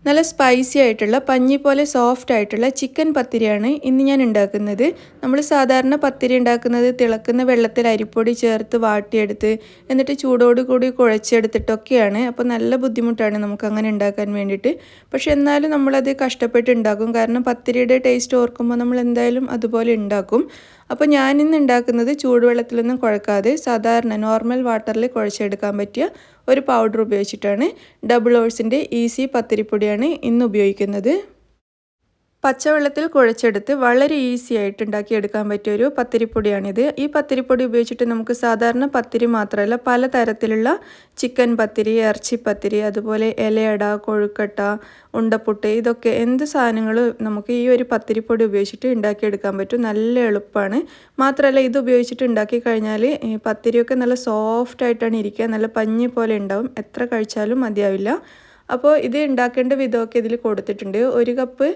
നല്ല സ്പൈസി ആയിട്ടുള്ള പഞ്ഞി പോലെ സോഫ്റ്റ് ആയിട്ടുള്ള ചിക്കൻ പത്തിരിയാണ് ഇന്ന് ഞാൻ ഉണ്ടാക്കുന്നത്. നമ്മൾ സാധാരണ പത്തിരി ഉണ്ടാക്കുന്നത് തിളക്കുന്ന വെള്ളത്തിൽ അരിപ്പൊടി ചേർത്ത് വാട്ടിയെടുത്ത് എന്നിട്ട് ചൂടോടുകൂടി കുഴച്ചെടുത്തിട്ടൊക്കെയാണ്. അപ്പോൾ നല്ല ബുദ്ധിമുട്ടാണ് നമുക്ക് അങ്ങനെ ഉണ്ടാക്കാൻ വേണ്ടിയിട്ട്. പക്ഷെ എന്നാലും നമ്മളത് കഷ്ടപ്പെട്ട് ഉണ്ടാക്കും. കാരണം പത്തിരിയുടെ ടേസ്റ്റ് ഓർക്കുമ്പോൾ നമ്മൾ എന്തായാലും അതുപോലെ ഉണ്ടാക്കും. അപ്പോൾ ഞാനിന്ന് ഉണ്ടാക്കുന്നത് ചൂടുവെള്ളത്തിലൊന്നും കുഴക്കാതെ സാധാരണ നോർമൽ വാട്ടറിൽ കുഴച്ചെടുക്കാൻ പറ്റിയ ഒരു പൗഡർ ഉപയോഗിച്ചിട്ടാണ്. ഡബിൾ ഓഴ്സിൻ്റെ ഈസി പത്തിരിപ്പൊടിയാണ് ഇന്ന് ഉപയോഗിക്കുന്നത്. പച്ചവെള്ളത്തിൽ കുഴച്ചെടുത്ത് വളരെ ഈസി ആയിട്ട് ഉണ്ടാക്കിയെടുക്കാൻ പറ്റിയൊരു പത്തിരിപ്പൊടിയാണിത്. ഈ പത്തിരിപ്പൊടി ഉപയോഗിച്ചിട്ട് നമുക്ക് സാധാരണ പത്തിരി മാത്രമല്ല പലതരത്തിലുള്ള ചിക്കൻ പത്തിരി, ഇറച്ചി പത്തിരി, അതുപോലെ ഇലയട, കൊഴുക്കട്ട, ഉണ്ടപ്പുട്ട്, ഇതൊക്കെ എന്ത് സാധനങ്ങൾ നമുക്ക് ഈ ഒരു പത്തിരിപ്പൊടി ഉപയോഗിച്ചിട്ട് ഉണ്ടാക്കിയെടുക്കാൻ പറ്റും. നല്ല എളുപ്പമാണ്. മാത്രമല്ല ഇത് ഉപയോഗിച്ചിട്ട് ഉണ്ടാക്കി കഴിഞ്ഞാൽ പത്തിരിയൊക്കെ നല്ല സോഫ്റ്റ് ആയിട്ടാണ് ഇരിക്കുക. നല്ല പഞ്ഞി പോലെ ഉണ്ടാവും. എത്ര കഴിച്ചാലും മതിയാവില്ല. അപ്പോൾ ഇത് ഉണ്ടാക്കേണ്ട വിധമൊക്കെ ഇതിൽ കൊടുത്തിട്ടുണ്ട്. 1 കപ്പ്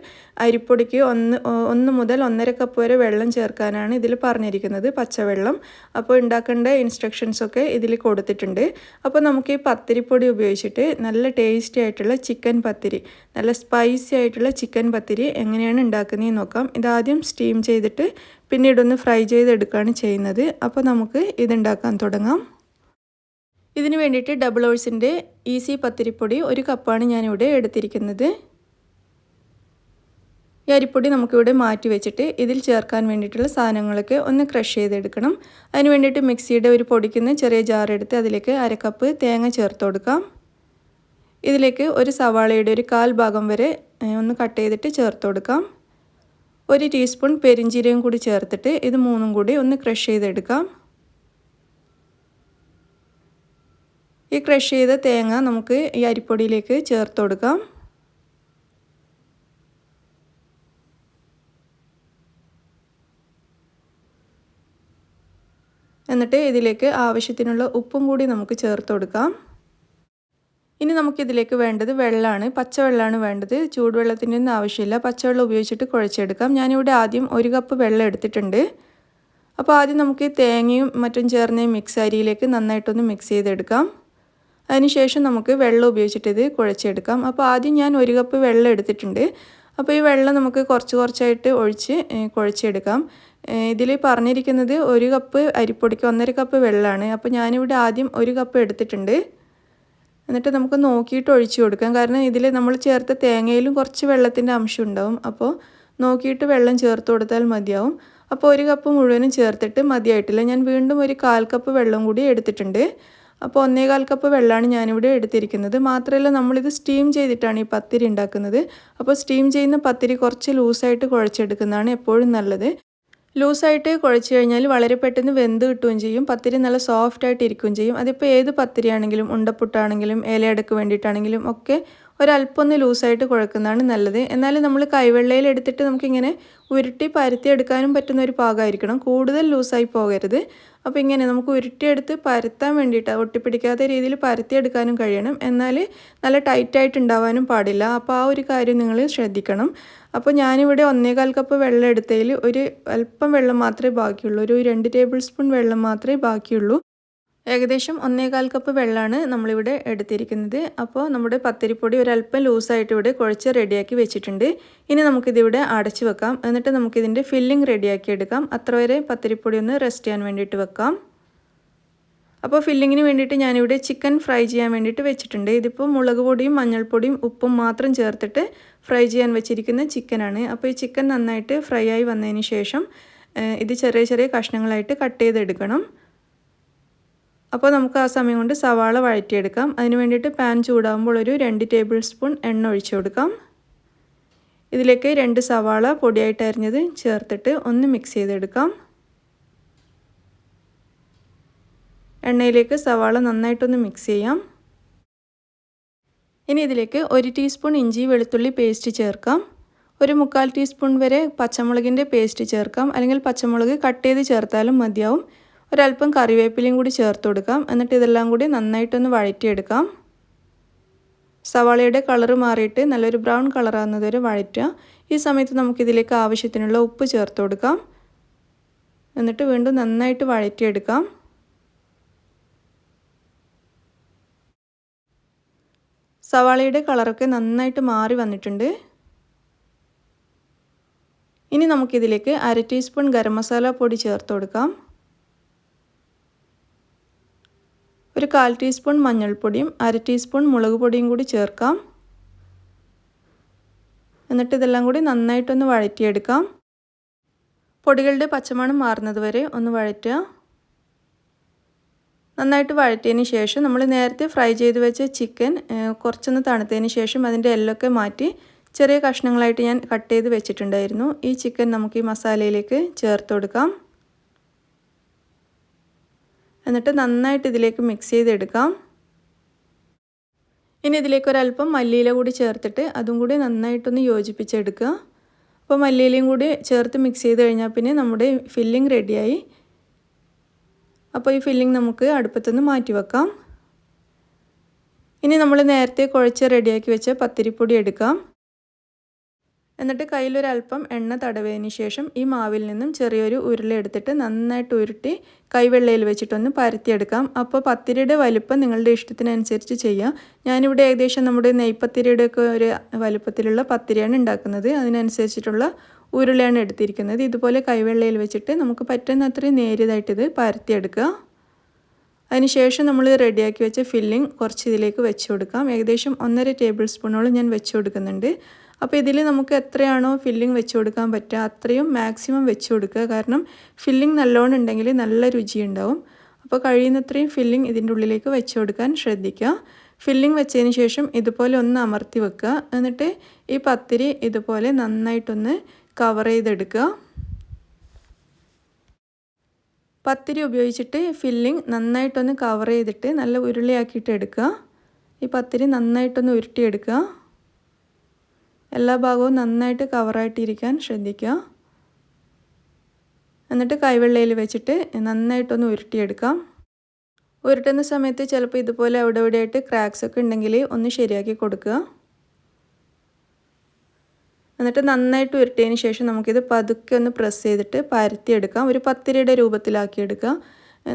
അരിപ്പൊടിക്ക് 1 മുതൽ 1.5 കപ്പ് വരെ വെള്ളം ചേർക്കാനാണ് ഇതിൽ പറഞ്ഞിരിക്കുന്നത്, പച്ചവെള്ളം. അപ്പോൾ ഉണ്ടാക്കേണ്ട ഇൻസ്ട്രക്ഷൻസൊക്കെ ഇതിൽ കൊടുത്തിട്ടുണ്ട്. അപ്പോൾ നമുക്ക് ഈ പത്തിരിപ്പൊടി ഉപയോഗിച്ചിട്ട് നല്ല ടേസ്റ്റി ആയിട്ടുള്ള ചിക്കൻ പത്തിരി, നല്ല സ്പൈസി ആയിട്ടുള്ള ചിക്കൻ പത്തിരി എങ്ങനെയാണ് ഉണ്ടാക്കുന്നതെന്ന് നോക്കാം. ഇതാദ്യം സ്റ്റീം ചെയ്തിട്ട് പിന്നീട് ഒന്ന് ഫ്രൈ ചെയ്തെടുക്കുകയാണ് ചെയ്യുന്നത്. അപ്പോൾ നമുക്ക് ഇതുണ്ടാക്കാൻ തുടങ്ങാം. ഇതിന് വേണ്ടിയിട്ട് ഡബിൾ ഓഴ്സിൻ്റെ ഈസി പത്തിരിപ്പൊടി 1 കപ്പാണ് ഞാനിവിടെ എടുത്തിരിക്കുന്നത്. ഈ അരിപ്പൊടി നമുക്കിവിടെ മാറ്റി വെച്ചിട്ട് ഇതിൽ ചേർക്കാൻ വേണ്ടിയിട്ടുള്ള സാധനങ്ങളൊക്കെ ഒന്ന് ക്രഷ് ചെയ്തെടുക്കണം. അതിന് വേണ്ടിയിട്ട് മിക്സിയുടെ ഒരു പൊടിക്കുന്ന ചെറിയ ജാർ എടുത്ത് അതിലേക്ക് 1/2 കപ്പ് തേങ്ങ ചേർത്ത് കൊടുക്കാം. ഇതിലേക്ക് ഒരു സവാളയുടെ ഒരു 1/4 ഭാഗം വരെ ഒന്ന് കട്ട് ചെയ്തിട്ട് ചേർത്ത് കൊടുക്കാം. 1 ടീസ്പൂൺ പെരിഞ്ജീരകം കൂടി ചേർത്തിട്ട് ഇത് മൂന്നും കൂടി ഒന്ന് ക്രഷ് ചെയ്തെടുക്കാം. ഈ ക്രഷ് ചെയ്ത തേങ്ങ നമുക്ക് ഈ അരിപ്പൊടിയിലേക്ക് ചേർത്ത് കൊടുക്കാം. എന്നിട്ട് ഇതിലേക്ക് ആവശ്യത്തിനുള്ള ഉപ്പും കൂടി നമുക്ക് ചേർത്ത് കൊടുക്കാം. ഇനി നമുക്കിതിലേക്ക് വേണ്ടത് വെള്ളമാണ്. പച്ചവെള്ളമാണ് വേണ്ടത്. ചൂടുവെള്ളത്തിൻ്റെ ഒന്നും ആവശ്യമില്ല. പച്ചവെള്ളം ഉപയോഗിച്ചിട്ട് കുഴച്ചെടുക്കാം. ഞാനിവിടെ ആദ്യം 1 കപ്പ് വെള്ളം എടുത്തിട്ടുണ്ട്. അപ്പോൾ ആദ്യം നമുക്ക് തേങ്ങയും മറ്റും ചേർന്ന മിക്സ് അരിയിലേക്ക് നന്നായിട്ടൊന്ന് മിക്സ് ചെയ്തെടുക്കാം. അതിനുശേഷം നമുക്ക് വെള്ളം ഉപയോഗിച്ചിട്ട് ഇത് കുഴച്ചെടുക്കാം. അപ്പോൾ ആദ്യം ഞാൻ 1 കപ്പ് വെള്ളം എടുത്തിട്ടുണ്ട്. അപ്പോൾ ഈ വെള്ളം നമുക്ക് കുറച്ച് കുറച്ചായിട്ട് ഒഴിച്ച് കുഴച്ചെടുക്കാം. ഇതിൽ പറഞ്ഞിരിക്കുന്നത് 1 കപ്പ് അരിപ്പൊടിക്ക് 1.5 കപ്പ് വെള്ളമാണ്. അപ്പോൾ ഞാനിവിടെ ആദ്യം 1 കപ്പ് എടുത്തിട്ടുണ്ട്. എന്നിട്ട് നമുക്ക് നോക്കിയിട്ട് ഒഴിച്ചു കൊടുക്കാം. കാരണം ഇതിൽ നമ്മൾ ചേർത്ത തേങ്ങയിലും കുറച്ച് വെള്ളത്തിൻ്റെ അംശം ഉണ്ടാവും. അപ്പോൾ നോക്കിയിട്ട് വെള്ളം ചേർത്ത് കൊടുത്താൽ മതിയാവും. അപ്പോൾ 1 കപ്പ് മുഴുവനും ചേർത്തിട്ട് മതിയായിട്ടില്ല. ഞാൻ വീണ്ടും ഒരു 1/4 കപ്പ് വെള്ളം കൂടി എടുത്തിട്ടുണ്ട്. അപ്പോൾ 1.25 കപ്പ് വെള്ളമാണ് ഞാനിവിടെ എടുത്തിരിക്കുന്നത്. മാത്രമല്ല നമ്മളിത് സ്റ്റീം ചെയ്തിട്ടാണ് ഈ പത്തിരി ഉണ്ടാക്കുന്നത്. അപ്പോൾ സ്റ്റീം ചെയ്യുന്ന പത്തിരി കുറച്ച് ലൂസായിട്ട് കുഴച്ചെടുക്കുന്നതാണ് എപ്പോഴും നല്ലത്. ലൂസായിട്ട് കുഴച്ച് കഴിഞ്ഞാൽ വളരെ പെട്ടെന്ന് വെന്ത് കിട്ടുകയും ചെയ്യും. പത്തിരി നല്ല സോഫ്റ്റായിട്ട് ഇരിക്കുകയും ചെയ്യും. അതിപ്പോൾ ഏത് പത്തിരിയാണെങ്കിലും ഉണ്ടപ്പുട്ടാണെങ്കിലും ഇലയടക്ക് വേണ്ടിയിട്ടാണെങ്കിലും ഒക്കെ ഒരല്പം ഒന്ന് ലൂസായിട്ട് കുഴക്കുന്നതാണ് നല്ലത്. എന്നാലും നമ്മൾ കൈവെള്ളയിൽ എടുത്തിട്ട് നമുക്കിങ്ങനെ ഉരുട്ടി പരത്തിയെടുക്കാനും പറ്റുന്ന ഒരു പാകമായിരിക്കണം. കൂടുതൽ ലൂസായി പോകരുത്. അപ്പോൾ ഇങ്ങനെ നമുക്ക് ഉരുട്ടിയെടുത്ത് പരത്താൻ വേണ്ടിയിട്ട് ഒട്ടിപ്പിടിക്കാത്ത രീതിയിൽ പരത്തിയെടുക്കാനും കഴിയണം. എന്നാൽ നല്ല ടൈറ്റായിട്ട് ഉണ്ടാവാനും പാടില്ല. അപ്പോൾ ആ ഒരു കാര്യം നിങ്ങൾ ശ്രദ്ധിക്കണം. അപ്പോൾ ഞാനിവിടെ 1.25 കപ്പ് വെള്ളം എടുത്തതിൽ ഒരു അല്പം വെള്ളം മാത്രമേ ബാക്കിയുള്ളൂ. ഒരു 2 ടേബിൾ സ്പൂൺ വെള്ളം മാത്രമേ ബാക്കിയുള്ളൂ. ഏകദേശം 1.25 കപ്പ് വെള്ളമാണ് നമ്മളിവിടെ എടുത്തിരിക്കുന്നത്. അപ്പോൾ നമ്മുടെ പത്തിരിപ്പൊടി ഒരല്പം ലൂസായിട്ട് ഇവിടെ കുഴച്ച് റെഡിയാക്കി വെച്ചിട്ടുണ്ട്. ഇനി നമുക്കിതിവിടെ അടച്ച് വെക്കാം. എന്നിട്ട് നമുക്കിതിൻ്റെ ഫില്ലിംഗ് റെഡിയാക്കി എടുക്കാം. അത്ര വരെ പത്തിരിപ്പൊടി ഒന്ന് റെസ്റ്റ് ചെയ്യാൻ വേണ്ടിയിട്ട് വെക്കാം. അപ്പോൾ ഫില്ലിങ്ങിന് വേണ്ടിയിട്ട് ഞാനിവിടെ ചിക്കൻ ഫ്രൈ ചെയ്യാൻ വേണ്ടിയിട്ട് വെച്ചിട്ടുണ്ട്. ഇതിപ്പോൾ മുളക് പൊടിയും മഞ്ഞൾപ്പൊടിയും ഉപ്പും മാത്രം ചേർത്തിട്ട് ഫ്രൈ ചെയ്യാൻ വെച്ചിരിക്കുന്ന ചിക്കനാണ്. അപ്പോൾ ഈ ചിക്കൻ നന്നായിട്ട് ഫ്രൈ ആയി വന്നതിന് ശേഷം ഇത് ചെറിയ ചെറിയ കഷ്ണങ്ങളായിട്ട് കട്ട് ചെയ്തെടുക്കണം. അപ്പോൾ നമുക്ക് ആ സമയം കൊണ്ട് സവാള വഴറ്റിയെടുക്കാം. അതിന് വേണ്ടിയിട്ട് പാൻ ചൂടാകുമ്പോൾ ഒരു 2 ടേബിൾ സ്പൂൺ എണ്ണ ഒഴിച്ചു കൊടുക്കാം. ഇതിലേക്ക് 2 സവാള പൊടിയായിട്ട് അരിഞ്ഞത് ചേർത്തിട്ട് ഒന്ന് മിക്സ് ചെയ്തെടുക്കാം. എണ്ണയിലേക്ക് സവാള നന്നായിട്ടൊന്ന് മിക്സ് ചെയ്യാം. ഇനി ഇതിലേക്ക് 1 ടീസ്പൂൺ ഇഞ്ചി വെളുത്തുള്ളി പേസ്റ്റ് ചേർക്കാം. ഒരു 1/4 ടീസ്പൂൺ വരെ പച്ചമുളകിൻ്റെ പേസ്റ്റ് ചേർക്കാം. അല്ലെങ്കിൽ പച്ചമുളക് കട്ട് ചെയ്ത് ചേർത്താലും മതിയാവും. ഒരല്പം കറിവേപ്പിലയും കൂടി ചേർത്ത് കൊടുക്കാം. എന്നിട്ട് ഇതെല്ലാം കൂടി നന്നായിട്ടൊന്ന് വഴറ്റിയെടുക്കാം. സവാളയുടെ കളറ് മാറിയിട്ട് നല്ലൊരു ബ്രൗൺ കളറാകുന്നത് വരെ വഴറ്റുക. ഈ സമയത്ത് നമുക്കിതിലേക്ക് ആവശ്യത്തിനുള്ള ഉപ്പ് ചേർത്ത് കൊടുക്കാം. എന്നിട്ട് വീണ്ടും നന്നായിട്ട് വഴറ്റിയെടുക്കാം. സവാളയുടെ കളറൊക്കെ നന്നായിട്ട് മാറി വന്നിട്ടുണ്ട്. ഇനി നമുക്കിതിലേക്ക് 1/2 ടീസ്പൂൺ ഗരം മസാല പൊടി ചേർത്ത് കൊടുക്കാം. ഒരു 1/4 ടീസ്പൂൺ മഞ്ഞൾപ്പൊടിയും 1/2 ടീസ്പൂൺ മുളക് പൊടിയും കൂടി ചേർക്കാം. എന്നിട്ട് ഇതെല്ലാം കൂടി നന്നായിട്ടൊന്ന് വഴറ്റിയെടുക്കാം. പൊടികളുടെ പച്ചമണം മാറുന്നത് വരെ ഒന്ന് വഴറ്റുക. നന്നായിട്ട് വഴറ്റിയതിന് ശേഷം നമ്മൾ നേരത്തെ ഫ്രൈ ചെയ്ത് വെച്ച ചിക്കൻ കുറച്ചൊന്ന് തണുത്തതിന് ശേഷം അതിൻ്റെ എല്ലൊക്കെ മാറ്റി ചെറിയ കഷ്ണങ്ങളായിട്ട് ഞാൻ കട്ട് ചെയ്ത് വെച്ചിട്ടുണ്ടായിരുന്നു. ഈ ചിക്കൻ നമുക്ക് ഈ മസാലയിലേക്ക് ചേർത്ത് കൊടുക്കാം. എന്നിട്ട് നന്നായിട്ട് ഇതിലേക്ക് മിക്സ് ചെയ്തെടുക്കാം. ഇനി ഇതിലേക്ക് ഒരല്പം മല്ലിയില കൂടി ചേർത്തിട്ട് അതും കൂടി നന്നായിട്ടൊന്ന് യോജിപ്പിച്ചെടുക്കുക. അപ്പോൾ മല്ലിയിലയും കൂടി ചേർത്ത് മിക്സ് ചെയ്ത് കഴിഞ്ഞാൽ പിന്നെ നമ്മുടെ ഫില്ലിംഗ് റെഡിയായി. അപ്പോൾ ഈ ഫില്ലിംഗ് നമുക്ക് അടുപ്പത്തുനിന്ന് മാറ്റി വെക്കാം. ഇനി നമ്മൾ നേരത്തെ കുഴച്ച് റെഡിയാക്കി വെച്ച പത്തിരിപ്പൊടി എടുക്കാം. എന്നിട്ട് കയ്യിലൊരല്പം എണ്ണ തടവിയതിന് ശേഷം ഈ മാവിൽ നിന്നും ചെറിയൊരു ഉരുള എടുത്തിട്ട് നന്നായിട്ട് ഉരുട്ടി കൈവെള്ളയിൽ വെച്ചിട്ടൊന്ന് പരത്തിയെടുക്കാം. അപ്പോൾ പത്തിരിയുടെ വലുപ്പം നിങ്ങളുടെ ഇഷ്ടത്തിനനുസരിച്ച് ചെയ്യാം. ഞാനിവിടെ ഏകദേശം നമ്മുടെ നെയ്പത്തിരിയുടെ ഒക്കെ ഒരു വലുപ്പത്തിലുള്ള പത്തിരിയാണ് ഉണ്ടാക്കുന്നത്. അതിനനുസരിച്ചിട്ടുള്ള ഉരുളയാണ് എടുത്തിരിക്കുന്നത്. ഇതുപോലെ കൈവെള്ളയിൽ വെച്ചിട്ട് നമുക്ക് പറ്റുന്ന അത്രയും നേരിയതായിട്ട് ഇത് പരത്തിയെടുക്കുക. അതിനുശേഷം നമ്മൾ റെഡിയാക്കി വെച്ച ഫില്ലിംഗ് കുറച്ച് ഇതിലേക്ക് വെച്ച് കൊടുക്കാം. ഏകദേശം 1.5 ടേബിൾ സ്പൂണോളം ഞാൻ വെച്ച് കൊടുക്കുന്നുണ്ട്. അപ്പോൾ ഇതിൽ നമുക്ക് എത്രയാണോ ഫില്ലിംഗ് വെച്ച് കൊടുക്കാൻ പറ്റുക അത്രയും മാക്സിമം വെച്ച് കൊടുക്കുക. കാരണം ഫില്ലിംഗ് നല്ലോണം ഉണ്ടെങ്കിൽ നല്ല രുചിയുണ്ടാവും. അപ്പോൾ കഴിയുന്നത്രയും ഫില്ലിംഗ് ഇതിൻ്റെ ഉള്ളിലേക്ക് വെച്ച് കൊടുക്കാൻ ശ്രദ്ധിക്കുക. ഫില്ലിംഗ് വെച്ചതിന് ശേഷം ഇതുപോലെ ഒന്ന് അമർത്തി വെക്കുക. എന്നിട്ട് ഈ പത്തിരി ഇതുപോലെ നന്നായിട്ടൊന്ന് കവർ ചെയ്തെടുക്കുക. പത്തിരി ഉപയോഗിച്ചിട്ട് ഫില്ലിംഗ് നന്നായിട്ടൊന്ന് കവർ ചെയ്തിട്ട് നല്ല ഉരുളയാക്കിയിട്ട് എടുക്കുക. ഈ പത്തിരി നന്നായിട്ടൊന്ന് ഉരുട്ടിയെടുക്കുക. എല്ലാ ഭാഗവും നന്നായിട്ട് കവറായിട്ടിരിക്കാൻ ശ്രദ്ധിക്കുക. എന്നിട്ട് കൈവെള്ളയിൽ വെച്ചിട്ട് നന്നായിട്ടൊന്ന് ഉരുട്ടിയെടുക്കാം. ഉരുട്ടുന്ന സമയത്ത് ചിലപ്പോൾ ഇതുപോലെ അവിടെ ഇവിടെയായിട്ട് ക്രാക്സ് ഒക്കെ ഉണ്ടെങ്കിൽ ഒന്ന് ശരിയാക്കി കൊടുക്കുക. എന്നിട്ട് നന്നായിട്ട് ഉരുട്ടിയതിന് ശേഷം നമുക്കിത് പതുക്കെ ഒന്ന് പ്രസ് ചെയ്തിട്ട് പരത്തിയെടുക്കാം. ഒരു പത്തിരിയുടെ രൂപത്തിലാക്കിയെടുക്കുക.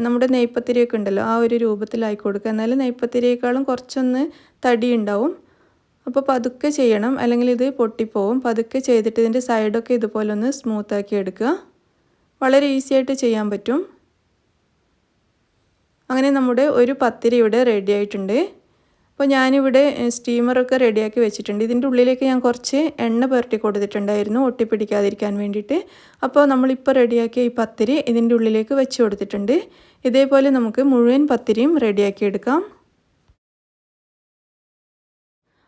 നമ്മുടെ നെയ്പത്തിരിയൊക്കെ ഉണ്ടല്ലോ ആ ഒരു രൂപത്തിലാക്കി കൊടുക്കുക. എന്നാലും നെയ്പത്തിരിയേക്കാളും കുറച്ചൊന്ന് തടി ഉണ്ടാവും. അപ്പോൾ പതുക്കെ ചെയ്യണം, അല്ലെങ്കിൽ ഇത് പൊട്ടിപ്പോവും. പതുക്കെ ചെയ്തിട്ട് ഇതിൻ്റെ സൈഡൊക്കെ ഇതുപോലെ ഒന്ന് സ്മൂത്താക്കി എടുക്കുക. വളരെ ഈസി ആയിട്ട് ചെയ്യാൻ പറ്റും. അങ്ങനെ നമ്മുടെ ഒരു പത്തിരി ഇവിടെ റെഡി ആയിട്ടുണ്ട്. അപ്പോൾ ഞാനിവിടെ സ്റ്റീമറൊക്കെ റെഡിയാക്കി വെച്ചിട്ടുണ്ട്. ഇതിൻ്റെ ഉള്ളിലേക്ക് ഞാൻ കുറച്ച് എണ്ണ പുരട്ടി കൊടുത്തിട്ടുണ്ടായിരുന്നു ഒട്ടിപ്പിടിക്കാതിരിക്കാൻ വേണ്ടിയിട്ട്. അപ്പോൾ നമ്മളിപ്പോൾ റെഡിയാക്കിയ ഈ പത്തിരി ഇതിൻ്റെ ഉള്ളിലേക്ക് വെച്ച് കൊടുത്തിട്ടുണ്ട്. ഇതേപോലെ നമുക്ക് മുഴുവൻ പത്തിരിയും റെഡിയാക്കി എടുക്കാം.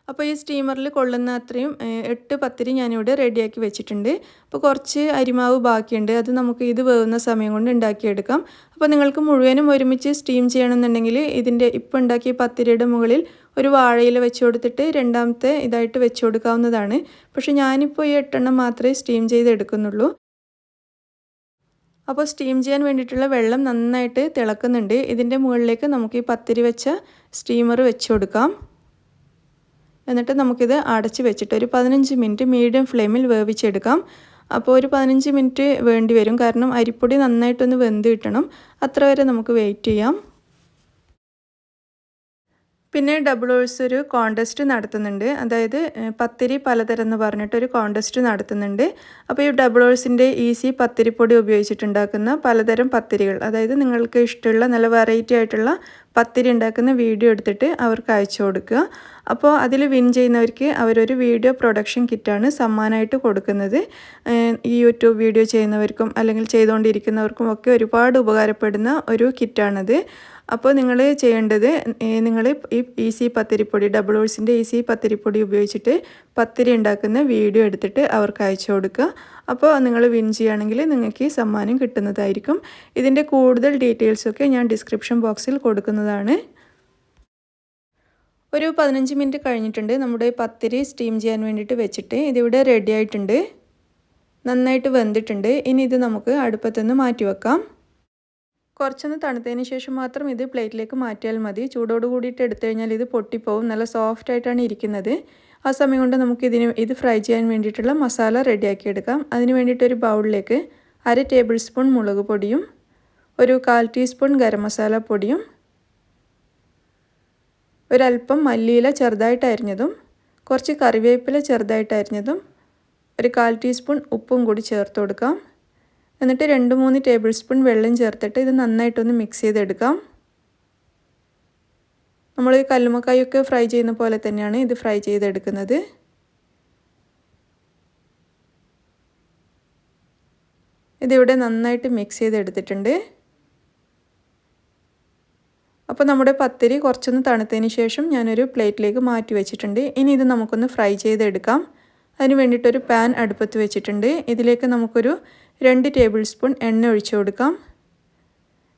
അപ്പോൾ ഈ സ്റ്റീമറിൽ കൊള്ളുന്ന അത്രയും 8 പത്തിരി ഞാനിവിടെ റെഡിയാക്കി വെച്ചിട്ടുണ്ട്. അപ്പോൾ കുറച്ച് അരിമാവ് ബാക്കിയുണ്ട്. അത് നമുക്ക് ഇത് വേവുന്ന സമയം കൊണ്ട് ഉണ്ടാക്കിയെടുക്കാം. അപ്പോൾ നിങ്ങൾക്ക് മുഴുവനും ഒരുമിച്ച് സ്റ്റീം ചെയ്യണമെന്നുണ്ടെങ്കിൽ ഇതിൻ്റെ ഇപ്പോൾ ഉണ്ടാക്കിയ പത്തിരിയുടെ മുകളിൽ ഒരു വാഴയില വെച്ച് കൊടുത്തിട്ട് രണ്ടാമത്തെ ഇതായിട്ട് വെച്ച് കൊടുക്കാവുന്നതാണ്. പക്ഷേ ഞാനിപ്പോൾ ഈ 8 എണ്ണം മാത്രമേ സ്റ്റീം ചെയ്തെടുക്കുന്നുള്ളൂ. അപ്പോൾ സ്റ്റീം ചെയ്യാൻ വേണ്ടിയിട്ടുള്ള വെള്ളം നന്നായിട്ട് തിളക്കുന്നുണ്ട്. ഇതിൻ്റെ മുകളിലേക്ക് നമുക്ക് ഈ പത്തിരി വെച്ച സ്റ്റീമർ വെച്ച് കൊടുക്കാം. എന്നിട്ട് നമുക്കിത് അടച്ച് വെച്ചിട്ട് ഒരു 15 മിനിറ്റ് മീഡിയം ഫ്ലെയിമിൽ വേവിച്ചെടുക്കാം. അപ്പോൾ ഒരു 15 മിനിറ്റ് വേണ്ടി വരും. കാരണം അരിപ്പൊടി നന്നായിട്ടൊന്ന് വെന്ത് കിട്ടണം. അത്ര വരെ നമുക്ക് വെയിറ്റ് ചെയ്യാം. പിന്നെ ഡബിൾ ഹോഴ്സ് ഒരു കോൺടെസ്റ്റ് നടത്തുന്നുണ്ട്. അതായത് പത്തിരി പലതരം എന്ന് പറഞ്ഞിട്ടൊരു കോൺടെസ്റ്റ് നടത്തുന്നുണ്ട്. അപ്പോൾ ഈ ഡബിൾ ഹോഴ്സിൻ്റെ ഈസി പത്തിരിപ്പൊടി ഉപയോഗിച്ചിട്ടുണ്ടാക്കുന്ന പലതരം പത്തിരികൾ, അതായത് നിങ്ങൾക്ക് ഇഷ്ടമുള്ള നല്ല വെറൈറ്റി ആയിട്ടുള്ള പത്തിരി ഉണ്ടാക്കുന്ന വീഡിയോ എടുത്തിട്ട് അവർക്ക് അയച്ചു കൊടുക്കുക. അപ്പോൾ അതിൽ വിൻ ചെയ്യുന്നവർക്ക് അവരൊരു വീഡിയോ പ്രൊഡക്ഷൻ കിറ്റാണ് സമ്മാനമായിട്ട് കൊടുക്കുന്നത്. ഈ യൂട്യൂബ് വീഡിയോ ചെയ്യുന്നവർക്കും അല്ലെങ്കിൽ ചെയ്തുകൊണ്ടിരിക്കുന്നവർക്കും ഒക്കെ ഒരുപാട് ഉപകാരപ്പെടുന്ന ഒരു കിറ്റാണത്. അപ്പോൾ നിങ്ങൾ ചെയ്യേണ്ടത്, നിങ്ങൾ ഈ ഈസി പത്തിരിപ്പൊടി ഡബിൾ ഹോഴ്സിൻ്റെ ഈസി പത്തിരിപ്പൊടി ഉപയോഗിച്ചിട്ട് പത്തിരി ഉണ്ടാക്കുന്ന വീഡിയോ എടുത്തിട്ട് അവർക്ക് അയച്ചു കൊടുക്കുക. അപ്പോൾ നിങ്ങൾ വിൻ ചെയ്യുകയാണെങ്കിൽ നിങ്ങൾക്ക് ഈ സമ്മാനം കിട്ടുന്നതായിരിക്കും. ഇതിൻ്റെ കൂടുതൽ ഡീറ്റെയിൽസൊക്കെ ഞാൻ ഡിസ്ക്രിപ്ഷൻ ബോക്സിൽ കൊടുക്കുന്നതാണ്. ഒരു 15 മിനിറ്റ് കഴിഞ്ഞിട്ടുണ്ട്. നമ്മുടെ പത്തിരി സ്റ്റീം ചെയ്യാൻ വേണ്ടിയിട്ട് വെച്ചിട്ട് ഇതിവിടെ റെഡി ആയിട്ടുണ്ട്. നന്നായിട്ട് വെന്തിട്ടുണ്ട്. ഇനി ഇത് നമുക്ക് അടുപ്പത്തുനിന്ന് മാറ്റി വെക്കാം. കുറച്ചൊന്ന് തണുത്തതിന് ശേഷം മാത്രം ഇത് പ്ലേറ്റിലേക്ക് മാറ്റിയാൽ മതി. ചൂടോട് കൂടിയിട്ട് എടുത്തു കഴിഞ്ഞാൽ ഇത് പൊട്ടിപ്പോവും. നല്ല സോഫ്റ്റ് ആയിട്ടാണ് ഇരിക്കുന്നത്. ആ സമയം കൊണ്ട് നമുക്ക് ഇത് ഫ്രൈ ചെയ്യാൻ വേണ്ടിയിട്ടുള്ള മസാല റെഡിയാക്കി എടുക്കാം. അതിന് വേണ്ടിയിട്ടൊരു ബൗളിലേക്ക് 1/2 ടേബിൾ സ്പൂൺ മുളക് പൊടിയും ഒരു 1/4 ടീസ്പൂൺ ഗരം മസാല പൊടിയും ഒരല്പം മല്ലിയില ചെറുതായിട്ട് അരിഞ്ഞതും കുറച്ച് കറിവേപ്പില ചെറുതായിട്ട് അരിഞ്ഞതും ഒരു 1/4 ടീസ്പൂൺ ഉപ്പും കൂടി ചേർത്ത് കൊടുക്കാം. എന്നിട്ട് 2-3 ടേബിൾ സ്പൂൺ വെള്ളം ചേർത്തിട്ട് ഇത് നന്നായിട്ടൊന്ന് മിക്സ് ചെയ്തെടുക്കാം. നമ്മൾ കല്ലുമ്മക്കായൊക്കെ ഫ്രൈ ചെയ്യുന്ന പോലെ തന്നെയാണ് ഇത് ഫ്രൈ ചെയ്തെടുക്കുന്നത്. ഇതിവിടെ നന്നായിട്ട് മിക്സ് ചെയ്തെടുത്തിട്ടുണ്ട്. അപ്പോൾ നമ്മുടെ പത്തിരി കുറച്ചൊന്ന് തണുത്തതിന് ശേഷം ഞാനൊരു പ്ലേറ്റിലേക്ക് മാറ്റി വെച്ചിട്ടുണ്ട്. ഇനി ഇത് നമുക്കൊന്ന് ഫ്രൈ ചെയ്തെടുക്കാം. അതിന് വേണ്ടിയിട്ടൊരു പാൻ അടുപ്പത്ത് വെച്ചിട്ടുണ്ട്. ഇതിലേക്ക് നമുക്കൊരു 2 ടേബിൾ സ്പൂൺ എണ്ണ ഒഴിച്ചു കൊടുക്കാം.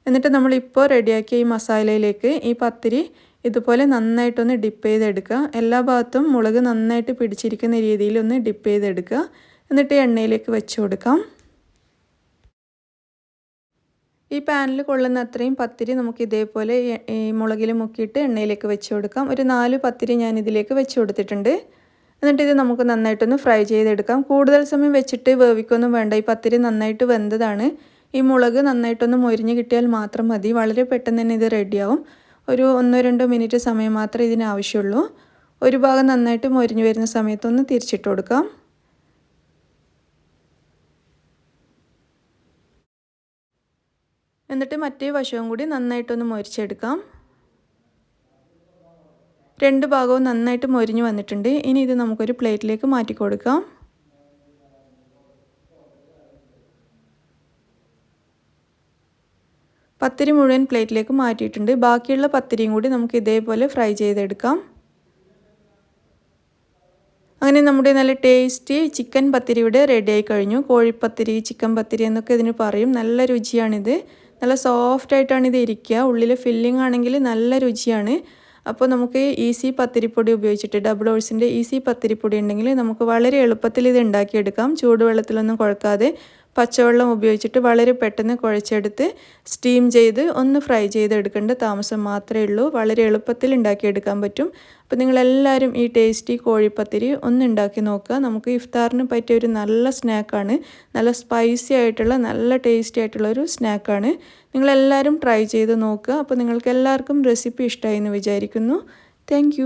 എന്നിട്ട് നമ്മളിപ്പോൾ റെഡിയാക്കിയ ഈ മസാലയിലേക്ക് ഈ പത്തിരി ഇതുപോലെ നന്നായിട്ടൊന്ന് ഡിപ്പ് ചെയ്തെടുക്കുക. എല്ലാ ഭാഗത്തും മുളക് നന്നായിട്ട് പിടിച്ചിരിക്കുന്ന രീതിയിൽ ഒന്ന് ഡിപ്പ് ചെയ്തെടുക്കുക. എന്നിട്ട് എണ്ണയിലേക്ക് വെച്ച് കൊടുക്കാം. ഈ പാനിൽ കൊള്ളുന്ന അത്രയും പത്തിരി നമുക്ക് ഇതേപോലെ ഈ മുളകിൽ മുക്കിയിട്ട് എണ്ണയിലേക്ക് വെച്ച് കൊടുക്കാം. ഒരു 4 പത്തിരി ഞാൻ ഇതിലേക്ക് വെച്ച് കൊടുത്തിട്ടുണ്ട്. എന്നിട്ട് ഇത് നമുക്ക് നന്നായിട്ടൊന്ന് ഫ്രൈ ചെയ്തെടുക്കാം. കൂടുതൽ സമയം വെച്ചിട്ട് വേവിക്കൊന്നും വേണ്ട. ഈ പത്തിരി നന്നായിട്ട് വെന്തതാണ്. ഈ മുളക് നന്നായിട്ടൊന്ന് മൊരിഞ്ഞ് കിട്ടിയാൽ മാത്രം മതി. വളരെ പെട്ടെന്ന് തന്നെ ഇത് റെഡിയാവും. ഒരു 1-2 മിനിറ്റ് സമയം മാത്രമേ ഇതിന് ആവശ്യമുള്ളൂ. ഒരു ഭാഗം നന്നായിട്ട് മൊരിഞ്ഞ് വരുന്ന സമയത്തൊന്ന് തിരിച്ചിട്ട് കൊടുക്കാം. എന്നിട്ട് മറ്റേ വശവും കൂടി നന്നായിട്ടൊന്ന് മൊരിച്ചെടുക്കാം. 2 ഭാഗവും നന്നായിട്ട് മൊരിഞ്ഞ് വന്നിട്ടുണ്ട്. ഇനി ഇത് നമുക്കൊരു പ്ലേറ്റിലേക്ക് മാറ്റി കൊടുക്കാം. പത്തിരി മുഴുവൻ പ്ലേറ്റിലേക്ക് മാറ്റിയിട്ടുണ്ട്. ബാക്കിയുള്ള പത്തിരിയും കൂടി നമുക്ക് ഇതേപോലെ ഫ്രൈ ചെയ്തെടുക്കാം. അങ്ങനെ നമ്മുടെ നല്ല ടേസ്റ്റി ചിക്കൻ പത്തിരി ഇവിടെ റെഡിയായി കഴിഞ്ഞു. കോഴിപ്പത്തിരി, ചിക്കൻ പത്തിരി എന്നൊക്കെ ഇതിന് പറയും. നല്ല രുചിയാണിത്. നല്ല സോഫ്റ്റായിട്ടാണ് ഇത് ഇരിക്കുക. ഉള്ളിൽ ഫില്ലിംഗ് ആണെങ്കിൽ നല്ല രുചിയാണ്. അപ്പോൾ നമുക്ക് ഈസി പത്തിരിപ്പൊടി ഉപയോഗിച്ചിട്ട് ഡബിൾ ഹോഴ്സിൻ്റെ ഈസി പത്തിരിപ്പൊടി ഉണ്ടെങ്കിൽ നമുക്ക് വളരെ എളുപ്പത്തിൽ ഇത് ഉണ്ടാക്കിയെടുക്കാം. ചൂടുവെള്ളത്തിലൊന്നും കുഴക്കാതെ പച്ചവെള്ളം ഉപയോഗിച്ചിട്ട് വളരെ പെട്ടെന്ന് കുഴച്ചെടുത്ത് സ്റ്റീം ചെയ്ത് ഒന്ന് ഫ്രൈ ചെയ്തെടുക്കേണ്ട താമസം മാത്രമേ ഉള്ളൂ. വളരെ എളുപ്പത്തിൽ ഉണ്ടാക്കിയെടുക്കാൻ പറ്റും. അപ്പോൾ നിങ്ങളെല്ലാവരും ഈ ടേസ്റ്റി കോഴിപ്പത്തിരി ഒന്ന് ഉണ്ടാക്കി നോക്കുക. നമുക്ക് ഇഫ്താറിന് പറ്റിയ ഒരു നല്ല സ്നാക്കാണ്. നല്ല സ്പൈസി ആയിട്ടുള്ള നല്ല ടേസ്റ്റി ആയിട്ടുള്ള ഒരു സ്നാക്കാണ്. നിങ്ങളെല്ലാവരും ട്രൈ ചെയ്ത് നോക്കുക. അപ്പോൾ നിങ്ങൾക്ക് എല്ലാവർക്കും റെസിപ്പി ഇഷ്ടമായി എന്ന് വിചാരിക്കുന്നു. താങ്ക്